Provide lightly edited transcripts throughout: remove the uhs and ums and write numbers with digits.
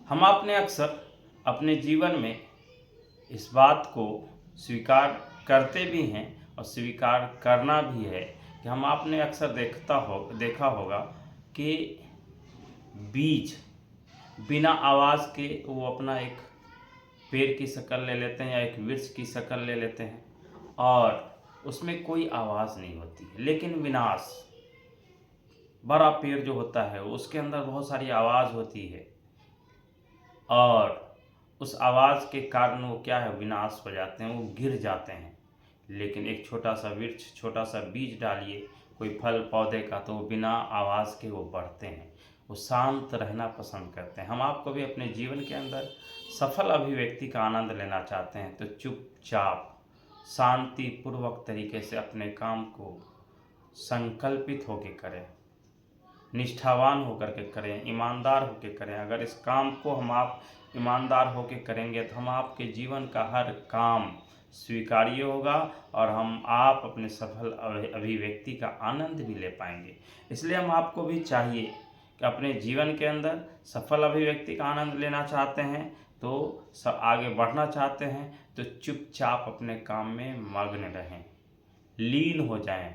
हम आपने अक्सर अपने जीवन में इस बात को स्वीकार करते भी हैं और स्वीकार करना भी है कि हम आपने अक्सर देखा होगा कि बीज बिना आवाज़ के वो अपना एक पेड़ की शक्ल ले लेते हैं या एक वृक्ष की शक्ल ले लेते हैं और उसमें कोई आवाज़ नहीं होती है। लेकिन विनाश बड़ा पेड़ जो होता है उसके अंदर बहुत सारी आवाज़ होती है और उस आवाज़ के कारण वो क्या है, विनाश हो जाते हैं, वो गिर जाते हैं। लेकिन एक छोटा सा वृक्ष, छोटा सा बीज डालिए कोई फल पौधे का, तो वो बिना आवाज़ के वो बढ़ते हैं, वो शांत रहना पसंद करते हैं। हम आपको भी अपने जीवन के अंदर सफल अभिव्यक्ति का आनंद लेना चाहते हैं तो चुपचाप शांतिपूर्वक तरीके से अपने काम को संकल्पित होकर करें, निष्ठावान होकर के करें, ईमानदार होकर करें। अगर इस काम को हम आप ईमानदार होकर करेंगे तो हम आपके जीवन का हर काम स्वीकार्य होगा और हम आप अपने सफल अभिव्यक्ति का आनंद भी ले पाएंगे। इसलिए हम आपको भी चाहिए कि अपने जीवन के अंदर सफल अभिव्यक्ति का आनंद लेना चाहते हैं तो सब आगे बढ़ना चाहते हैं तो चुपचाप अपने काम में मग्न रहें, लीन हो जाएं।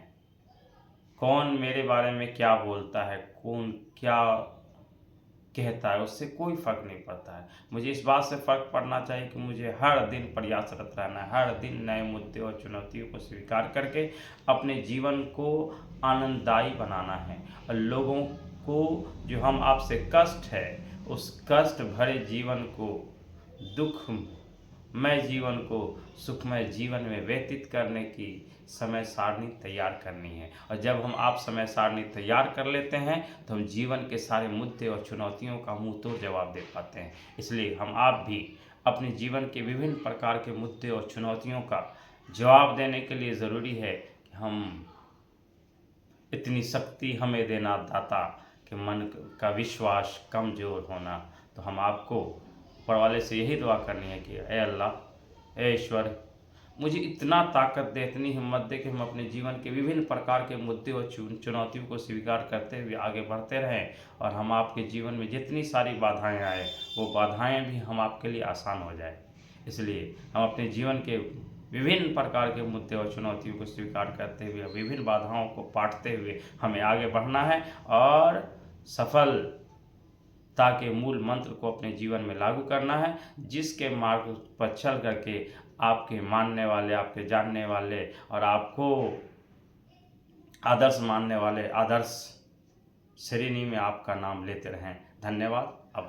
कौन मेरे बारे में क्या बोलता है, कौन क्या कहता है, उससे कोई फ़र्क नहीं पड़ता है। मुझे इस बात से फ़र्क पड़ना चाहिए कि मुझे हर दिन प्रयासरत रहना है, हर दिन नए मुद्दे और चुनौतियों को स्वीकार करके अपने जीवन को आनंददायी बनाना है और लोगों को जो हम आपसे कष्ट है उस कष्ट भरे जीवन को, दुखमय जीवन को सुखमय जीवन में व्यतीत करने की समय सारणी तैयार करनी है। और जब हम आप समय सारणी तैयार कर लेते हैं तो हम जीवन के सारे मुद्दे और चुनौतियों का मुंह तोड़ जवाब दे पाते हैं। इसलिए हम आप भी अपने जीवन के विभिन्न प्रकार के मुद्दे और चुनौतियों का जवाब देने के लिए ज़रूरी है कि हम इतनी शक्ति हमें देना दाता कि मन का विश्वास कमज़ोर होना। तो हम आपको ऊपर वाले से यही दुआ करनी है कि ए अल्लाह, ए ईश्वर, मुझे इतना ताकत दे, इतनी हिम्मत दे कि हम अपने जीवन के विभिन्न प्रकार के मुद्दे और चुनौतियों को स्वीकार करते हुए आगे बढ़ते रहें और हम आपके जीवन में जितनी सारी बाधाएं आए वो बाधाएं भी हम आपके लिए आसान हो जाए। इसलिए हम अपने जीवन के विभिन्न प्रकार के मुद्दे और चुनौतियों को स्वीकार करते हुए, विभिन्न बाधाओं को पाटते हुए हमें आगे बढ़ना है और सफलता के मूल मंत्र को अपने जीवन में लागू करना है, जिसके मार्ग पर चल करके आपके मानने वाले, आपके जानने वाले और आपको आदर्श मानने वाले आदर्श श्रेणी में आपका नाम लेते रहें। धन्यवाद। अब